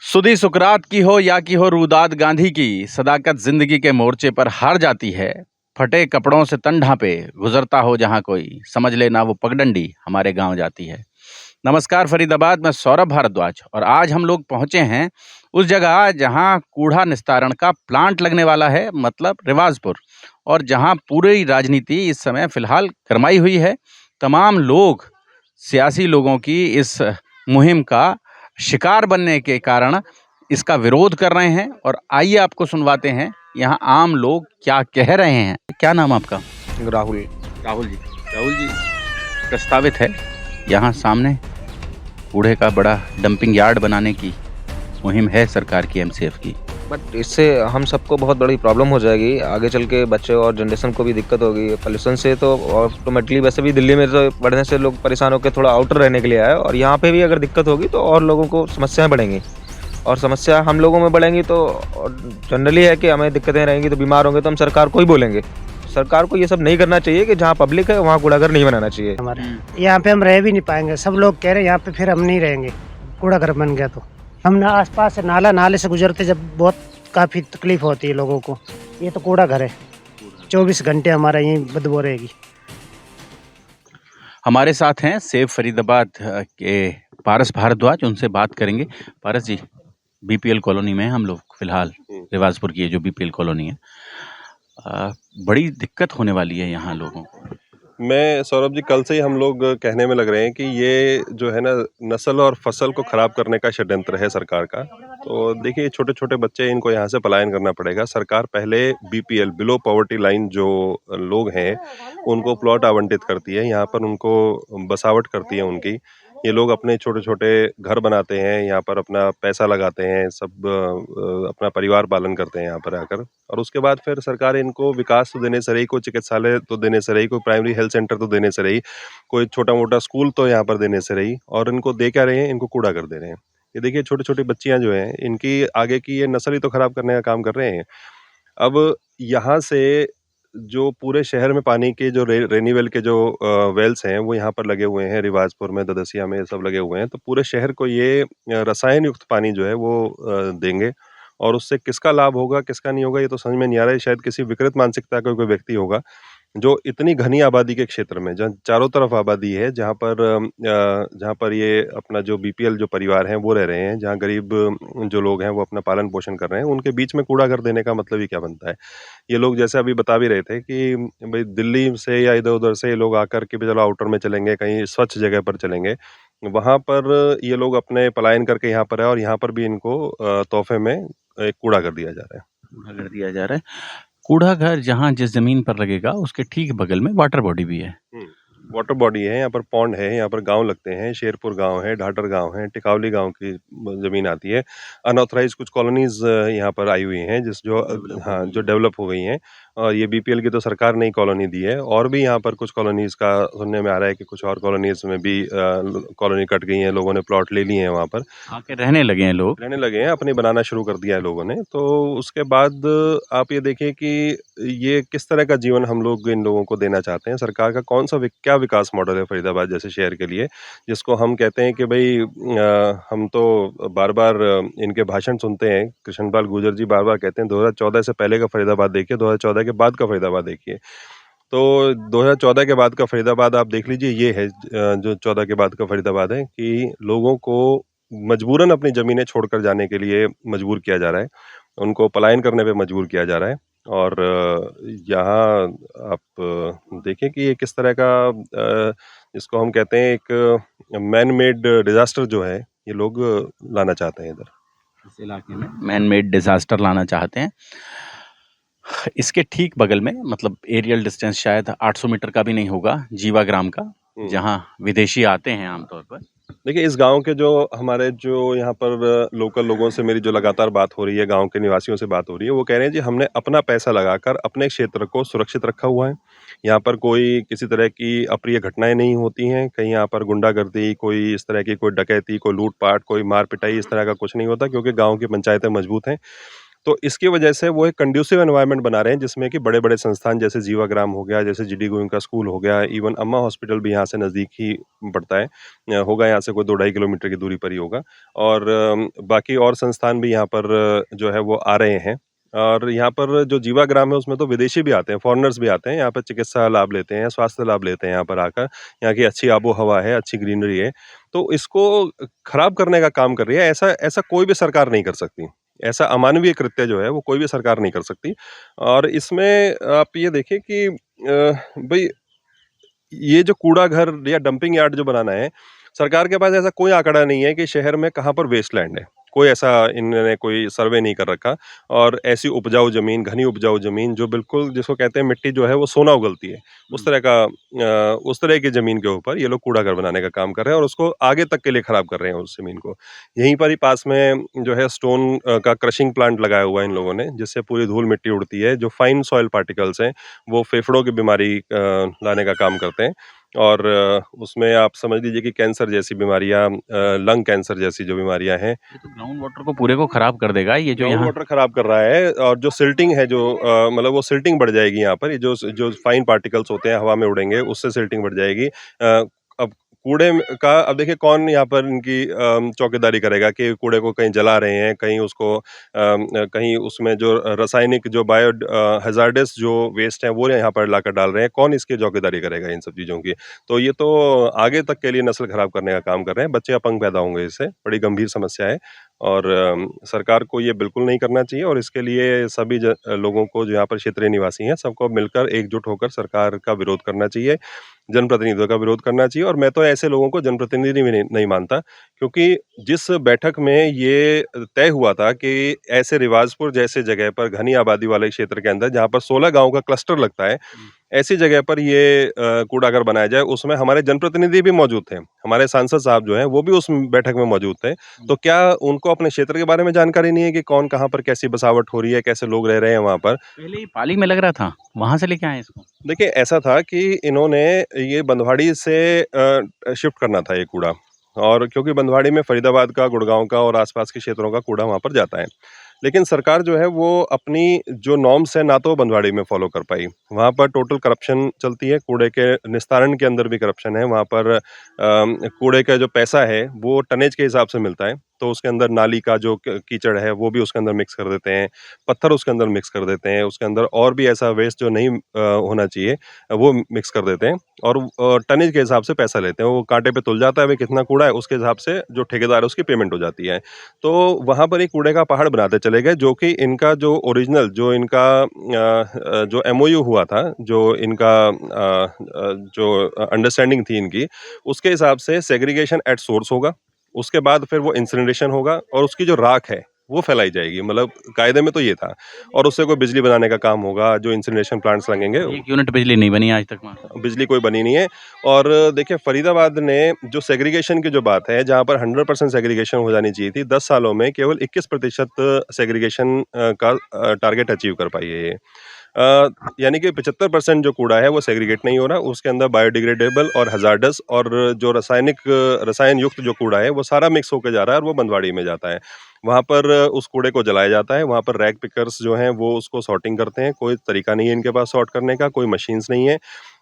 सुधी सुकरात की हो या की हो रुदात गांधी की, सदाकत जिंदगी के मोर्चे पर हार जाती है। फटे कपड़ों से तन ढांपे गुजरता हो जहां कोई, समझ लेना वो पगडंडी हमारे गांव जाती है। नमस्कार फरीदाबाद, मैं सौरभ भारद्वाज और आज हम लोग पहुंचे हैं उस जगह जहां कूड़ा निस्तारण का प्लांट लगने वाला है, मतलब रिवाजपुर। और जहां पूरी राजनीति इस समय फिलहाल गरमाई हुई है। तमाम लोग सियासी लोगों की इस मुहिम का शिकार बनने के कारण इसका विरोध कर रहे हैं। और आइए आपको सुनवाते हैं यहाँ आम लोग क्या कह रहे हैं। क्या नाम आपका? राहुल। राहुल जी प्रस्तावित है यहाँ सामने कूड़े का बड़ा डंपिंग यार्ड बनाने की मुहिम है सरकार की, एमसीएफ की। बट इससे हम सबको बहुत बड़ी प्रॉब्लम हो जाएगी, आगे चल के बच्चे और जनरेशन को भी दिक्कत होगी। पोल्यूशन से तो ऑटोमेटिकली वैसे भी दिल्ली में तो बढ़ने से लोग परेशान होकर थोड़ा आउटर रहने के लिए आए, और यहाँ पे भी अगर दिक्कत होगी तो और लोगों को समस्याएं बढ़ेंगी, और समस्या हम लोगों में बढ़ेंगी तो जनरली है कि हमें दिक्कतें रहेंगी, तो बीमार होंगे तो हम सरकार को ही बोलेंगे। सरकार को ये सब नहीं करना चाहिए कि जहाँ पब्लिक है वहाँ कूड़ाघर नहीं बनाना चाहिए। हमारे यहाँ पे हम रह भी नहीं पाएंगे। सब लोग कह रहे हैं यहाँ पे फिर हम नहीं रहेंगे, कूड़ा घर बन गया तो। हम आसपास से नाले से गुजरते जब बहुत काफ़ी तकलीफ होती है लोगों को। ये तो कूड़ा घर है, 24 घंटे हमारा यहीं बदबू रहेगी। हमारे साथ हैं सेव फरीदाबाद के पारस भारद्वाज, उनसे बात करेंगे। पारस जी, बीपीएल कॉलोनी में हम लोग फिलहाल, रिवाजपुर की जो बीपीएल कॉलोनी है, बड़ी दिक्कत होने वाली है यहाँ लोगों को। मैं सौरभ जी, कल से ही हम लोग कहने में लग रहे हैं कि ये जो है ना, नस्ल और फसल को खराब करने का षड्यंत्र है सरकार का। तो देखिए, छोटे छोटे बच्चे, इनको यहाँ से पलायन करना पड़ेगा। सरकार पहले बीपीएल, बिलो पॉवर्टी लाइन जो लोग हैं उनको प्लॉट आवंटित करती है, यहाँ पर उनको बसावट करती है उनकी। ये लोग अपने छोटे छोटे घर बनाते हैं, यहाँ पर अपना पैसा लगाते हैं, सब अपना परिवार पालन करते हैं यहाँ पर आकर। और उसके बाद फिर सरकार इनको विकास तो देने से रही, कोई चिकित्सालय तो देने से रही, कोई प्राइमरी हेल्थ सेंटर तो देने से रही, कोई छोटा मोटा स्कूल तो यहाँ पर देने से रही, और इनको दे क्या रहे हैं? इनको कूड़ा कर दे रहे हैं। ये देखिए, छोटी छोटी बच्चियां जो हैं, इनकी आगे की ये नस्ल ही तो खराब करने का काम कर रहे हैं। अब यहाँ से जो पूरे शहर में पानी के जो रेनीवेल के जो वेल्स हैं वो यहाँ पर लगे हुए हैं, रिवाजपुर में, ददसिया में, सब लगे हुए हैं। तो पूरे शहर को ये रसायन युक्त पानी जो है वो देंगे, और उससे किसका लाभ होगा किसका नहीं होगा ये तो समझ में नहीं आ रहा है। शायद किसी विकृत मानसिकता का कोई व्यक्ति होगा जो इतनी घनी आबादी के क्षेत्र में, जहाँ चारों तरफ आबादी है, जहाँ पर ये अपना जो बीपीएल जो परिवार हैं वो रह रहे हैं, जहाँ गरीब जो लोग हैं वो अपना पालन पोषण कर रहे हैं, उनके बीच में कूड़ा कर देने का मतलब ही क्या बनता है? ये लोग जैसे अभी बता भी रहे थे कि भाई दिल्ली से या इधर-उधर से ये लोग आकर के भी चलो आउटर में चलेंगे, कहीं स्वच्छ जगह पर चलेंगे। वहाँ पर ये लोग अपने पलायन करके यहाँ पर आए, और यहाँ पर भी इनको तोहफे में एक कूड़ा कर दिया जा रहा है। कूड़ा कर दिया जा रहा है। कूड़ा घर जहाँ जिस जमीन पर लगेगा उसके ठीक बगल में वाटर बॉडी भी है। वाटर बॉडी है, यहाँ पर पॉन्ड है, यहाँ पर गांव लगते हैं, शेरपुर गांव है, ढाटर गांव है, टिकावली गांव की जमीन आती है। अनऑथराइज कुछ कॉलोनीज यहाँ पर आई हुई हैं, जो डेवलप हो गई हैं। और ये बीपीएल की तो सरकार ने ही कॉलोनी दी है, और भी यहाँ पर कुछ कॉलोनीज का सुनने में आ रहा है कि कुछ और कॉलोनीज में भी कॉलोनी कट गई है, लोगों ने प्लॉट ले लिए हैं, वहाँ पर आके रहने लगे हैं लोग, रहने लगे हैं, अपने बनाना शुरू कर दिया है लोगों ने। तो उसके बाद आप ये देखिए कि ये किस तरह का जीवन हम लोग इन लोगों को देना चाहते हैं। सरकार का कौन सा क्या विकास मॉडल है फरीदाबाद जैसे शहर के लिए, जिसको हम कहते हैं कि भाई हम तो बार बार इनके भाषण सुनते हैं। कृष्णपाल गुर्जर जी बार बार कहते हैं 2014 से पहले का फरीदाबाद देखिए, 2014 के बाद का फरीदाबाद देखिए। तो 2014 के बाद का फरीदाबाद आप देख लीजिए, ये है जो 14 के बाद का फरीदाबाद है, कि लोगों को मजबूरन अपनी ज़मीनें छोड़कर जाने के लिए मजबूर किया जा रहा है, उनको पलायन करने पे मजबूर किया जा रहा है। और यहाँ आप देखें कि ये किस तरह का जिसको हम कहते हैं एक मैन मेड डिज़ास्टर जो है, ये लोग लाना चाहते हैं इधर। इस इलाके में मैन मेड डिजास्टर लाना चाहते हैं। इसके ठीक बगल में, मतलब एरियल डिस्टेंस शायद 800 मीटर का भी नहीं होगा, जीवाग्राम का, जहाँ विदेशी आते हैं आमतौर पर। देखिए, इस गांव के जो हमारे जो यहाँ पर लोकल लोगों से मेरी जो लगातार बात हो रही है, गांव के निवासियों से बात हो रही है, वो कह रहे हैं जी हमने अपना पैसा लगाकर अपने क्षेत्र को सुरक्षित रखा हुआ है। यहाँ पर कोई किसी तरह की अप्रिय घटनाएं नहीं होती हैं, कहीं यहाँ पर गुंडागर्दी, कोई इस तरह की कोई डकैती, कोई लूटपाट, कोई मार पिटाई, इस तरह का कुछ नहीं होता, क्योंकि गाँव की पंचायतें मजबूत हैं। तो इसकी वजह से वो एक कंड्यूसिव एनवायरनमेंट बना रहे हैं जिसमें कि बड़े-बड़े संस्थान जैसे जीवाग्राम हो गया, जैसे जीडी गोयनका स्कूल हो गया, इवन अम्मा हॉस्पिटल भी यहाँ से नज़दीक ही पड़ता है। होगा यहाँ से कोई 2 ढाई किलोमीटर की दूरी पर ही होगा और बाकी और संस्थान भी यहाँ पर जो है वो आ रहे हैं। और यहाँ पर जो जीवाग्राम है उसमें तो विदेशी भी आते हैं, फ़ॉरेनर्स भी आते हैं, यहाँ पर चिकित्सा लाभ लेते हैं, स्वास्थ्य लाभ लेते हैं यहाँ पर आकर। यहाँ की अच्छी आबो-हवा है, अच्छी ग्रीनरी है, तो इसको खराब करने का काम कर रही है। ऐसा ऐसा कोई भी सरकार नहीं कर सकती। ऐसा अमानवीय कृत्य जो है वो कोई भी सरकार नहीं कर सकती। और इसमें आप ये देखिए कि भई ये जो कूड़ा घर या डंपिंग यार्ड जो बनाना है, सरकार के पास ऐसा कोई आंकड़ा नहीं है कि शहर में कहाँ पर वेस्टलैंड है। कोई ऐसा इन्होंने कोई सर्वे नहीं कर रखा और ऐसी उपजाऊ ज़मीन, घनी उपजाऊ ज़मीन जो बिल्कुल जिसको कहते हैं मिट्टी जो है वो सोना उगलती है, उस तरह की ज़मीन के ऊपर ये लोग कूड़ा घर बनाने का काम कर रहे हैं और उसको आगे तक के लिए खराब कर रहे हैं उस ज़मीन को। यहीं पर ही पास में जो है स्टोन का क्रशिंग प्लांट लगाया हुआ है इन लोगों ने, जिससे पूरी धूल-मिट्टी उड़ती है। जो फाइन सॉइल पार्टिकल्स हैं, वो फेफड़ों की बीमारी लाने का काम करते हैं और उसमें आप समझ लीजिए कि कैंसर जैसी बीमारियाँ लंग कैंसर जैसी जो बीमारियाँ हैं, ये तो ग्राउंड वाटर को पूरे को खराब कर देगा ये जो ग्राउंड यहाँ। वाटर खराब कर रहा है और जो सिल्टिंग है जो मतलब वो सिल्टिंग बढ़ जाएगी यहाँ पर। ये जो फाइन पार्टिकल्स होते हैं हवा में उड़ेंगे, उससे सिल्टिंग बढ़ जाएगी। अब कूड़े में का अब देखिए कौन यहाँ पर इनकी चौकीदारी करेगा कि कूड़े को कहीं जला रहे हैं, कहीं उसको कहीं उसमें जो रासायनिक जो हज़ार्डस जो वेस्ट है वो यहाँ पर लाकर डाल रहे हैं। कौन इसकी चौकीदारी करेगा इन सब चीज़ों की? तो ये तो आगे तक के लिए नस्ल खराब करने का काम कर रहे हैं। बच्चे अपंग पैदा होंगे इससे, बड़ी गंभीर समस्या है। और सरकार को ये बिल्कुल नहीं करना चाहिए और इसके लिए सभी लोगों को जो यहाँ पर क्षेत्रीय निवासी हैं, सबको मिलकर एकजुट होकर सरकार का विरोध करना चाहिए, जनप्रतिनिधियों का विरोध करना चाहिए। और मैं तो ऐसे लोगों को जनप्रतिनिधि भी नहीं मानता, क्योंकि जिस बैठक में ये तय हुआ था कि ऐसे रिवाजपुर जैसे जगह पर घनी आबादी वाले क्षेत्र के अंदर, जहाँ पर 16 गाँव का क्लस्टर लगता है, ऐसी जगह पर ये कूड़ाघर बनाया जाए, उसमें हमारे जनप्रतिनिधि भी मौजूद थे। हमारे सांसद साहब जो हैं, वो भी उस बैठक में मौजूद थे। तो क्या उनको अपने क्षेत्र के बारे में जानकारी नहीं है कि कौन कहाँ पर कैसी बसावट हो रही है, कैसे लोग रह रहे हैं वहाँ पर? पहले ये पाली में लग रहा था, वहाँ से लेके आए इसको। देखिए, ऐसा था कि इन्होंने ये बंधवाड़ी से शिफ्ट करना था ये कूड़ा, और क्योंकि बंधवाड़ी में फरीदाबाद का, गुड़गाँव का और आस-पास के क्षेत्रों का कूड़ा वहाँ पर जाता है। लेकिन सरकार जो है वो अपनी जो नॉर्म्स है ना तो बंधवाड़ी में फ़ॉलो कर पाई। वहाँ पर टोटल करप्शन चलती है, कूड़े के निस्तारण के अंदर भी करप्शन है। वहाँ पर कूड़े का जो पैसा है वो टनेज के हिसाब से मिलता है। तो उसके अंदर नाली का जो कीचड़ है वो भी उसके अंदर मिक्स कर देते हैं, पत्थर उसके अंदर मिक्स कर देते हैं, उसके अंदर और भी ऐसा वेस्ट जो नहीं होना चाहिए वो मिक्स कर देते हैं और टनेज के हिसाब से पैसा लेते हैं। वो कांटे पे तुल जाता है, भाई कितना कूड़ा है, उसके हिसाब से जो ठेकेदार है उसकी पेमेंट हो जाती है। तो वहाँ पर एक कूड़े का पहाड़ बनाते चले गए, जो कि इनका जो ओरिजिनल जो इनका जो एमओयू हुआ था, जो इनका जो अंडरस्टैंडिंग थी इनकी, उसके हिसाब से सेग्रीगेशन एट सोर्स होगा। उसके बाद फिर वो इंसिनरेशन होगा और उसकी जो राख है वो फैलाई जाएगी, मतलब कायदे में तो ये था। और उससे कोई बिजली बनाने का काम होगा, जो इंसिनरेशन प्लांट्स लगेंगे, एक यूनिट बिजली नहीं बनी आज तक वहाँ। बिजली कोई बनी नहीं है। और देखिए, फरीदाबाद ने जो सेग्रीगेशन की जो बात है, जहाँ पर 100% सेग्रीगेशन हो जानी चाहिए थी, 10 सालों में केवल 21% सेग्रीगेशन का टारगेट अचीव कर पाई है ये। यानी कि 75% जो कूड़ा है वो सेग्रीगेट नहीं हो रहा, उसके अंदर बायोडिग्रेडेबल और हज़ार्डस और जो रसायन युक्त जो कूड़ा है वो सारा मिक्स होके जा रहा है और वो बंधवाड़ी में जाता है। वहाँ पर उस कूड़े को जलाया जाता है, वहाँ पर रैग पिकर्स जो हैं वो उसको सॉर्टिंग करते हैं। कोई तरीका नहीं है इनके पास सॉर्ट करने का, कोई मशीन्स नहीं है।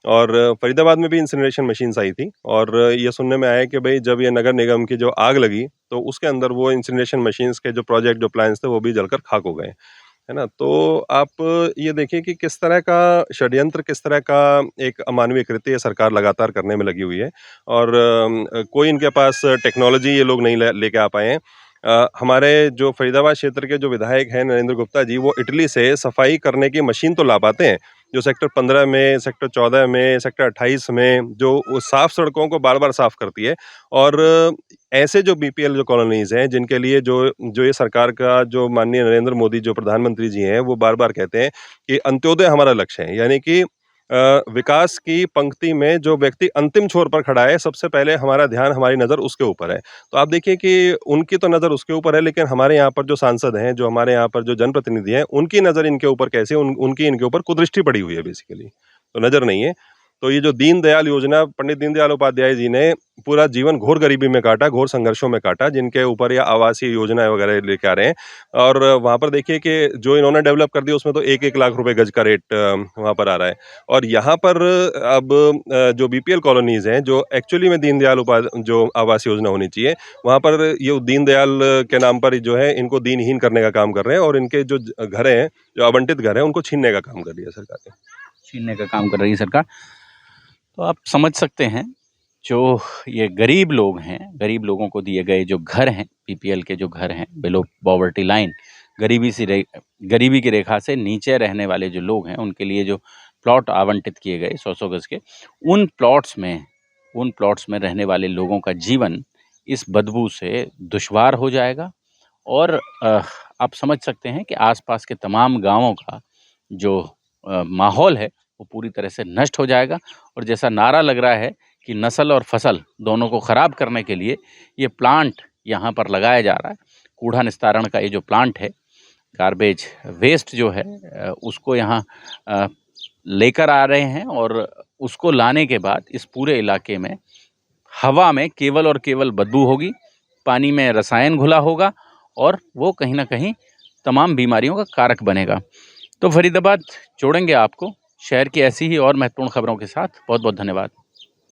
और फरीदाबाद में भी इंसिनरेशन मशीन्स आई थी और ये सुनने में आया कि भई जब ये नगर निगम की जो आग लगी, तो उसके अंदर वो इंसिनरेशन मशीन्स के जो प्रोजेक्ट, जो प्लान्स थे, वो भी जलकर खाक हो गए। है ना? तो आप ये देखिए कि किस तरह का षड्यंत्र, किस तरह का एक अमानवीय कृत्य ये सरकार लगातार करने में लगी हुई है। और कोई इनके पास टेक्नोलॉजी ये लोग नहीं लेके आ पाए हैं। हमारे जो फरीदाबाद क्षेत्र के जो विधायक हैं नरेंद्र गुप्ता जी, वो इटली से सफाई करने की मशीन तो ला पाते हैं, जो सेक्टर 15 में, सेक्टर 14 में, सेक्टर 28 में जो वो साफ सड़कों को बार-बार साफ करती है। और ऐसे जो बीपीएल जो कॉलोनीज़ हैं, जिनके लिए जो जो ये सरकार का जो माननीय नरेंद्र मोदी जो प्रधानमंत्री जी हैं, वो बार-बार कहते हैं कि अंत्योदय हमारा लक्ष्य है। यानी कि विकास की पंक्ति में जो व्यक्ति अंतिम छोर पर खड़ा है, सबसे पहले हमारा ध्यान, हमारी नज़र उसके ऊपर है। तो आप देखिए कि उनकी तो नज़र उसके ऊपर है, लेकिन हमारे यहाँ पर जो सांसद हैं, जो हमारे यहाँ पर जो जनप्रतिनिधि हैं, उनकी नज़र इनके ऊपर कैसे उनकी इनके ऊपर कुदृष्टि पड़ी हुई है बेसिकली, तो नज़र नहीं है। तो ये जो दीनदयाल योजना, पंडित दीनदयाल उपाध्याय जी ने पूरा जीवन घोर गरीबी में काटा, घोर संघर्षों में काटा, जिनके ऊपर ये आवासीय योजनाएँ वगैरह लेके आ रहे हैं। और वहाँ पर देखिए कि जो इन्होंने डेवलप कर दिया उसमें तो 1-1 लाख रुपए गज का रेट वहाँ पर आ रहा है। और यहाँ पर अब जो बीपीएल कॉलोनीज़ हैं, जो एक्चुअली में दीनदयाल जो आवास योजना होनी चाहिए, वहाँ पर ये दीनदयाल के नाम पर जो है इनको दीनहीन करने का काम कर रहे हैं, और इनके जो घर हैं, जो आवंटित घर हैं, उनको छीनने का काम कर रही है सरकार ने। छीनने का काम कर रही है सरकार। तो आप समझ सकते हैं, जो ये गरीब लोग हैं, गरीब लोगों को दिए गए जो घर हैं, बीपीएल के जो घर हैं, बिलो पॉवर्टी लाइन, गरीबी की रेखा से नीचे रहने वाले जो लोग हैं, उनके लिए जो प्लॉट आवंटित किए गए 100-100 गज के, उन प्लॉट्स में रहने वाले लोगों का जीवन इस बदबू से दुश्वार हो जाएगा। और आप समझ सकते हैं कि आसपास के तमाम गाँवों का जो माहौल है, वो पूरी तरह से नष्ट हो जाएगा। और जैसा नारा लग रहा है कि नस्ल और फसल दोनों को ख़राब करने के लिए ये प्लांट यहाँ पर लगाया जा रहा है। कूड़ा निस्तारण का ये जो प्लांट है, गार्बेज वेस्ट जो है उसको यहाँ लेकर आ रहे हैं, और उसको लाने के बाद इस पूरे इलाके में हवा में केवल और केवल बदबू होगी, पानी में रसायन घुला होगा, और वो कहीं न कहीं तमाम बीमारियों का कारक बनेगा। तो फरीदाबाद जोड़ेंगे आपको शहर की ऐसी ही और महत्वपूर्ण खबरों के साथ। बहुत बहुत धन्यवाद।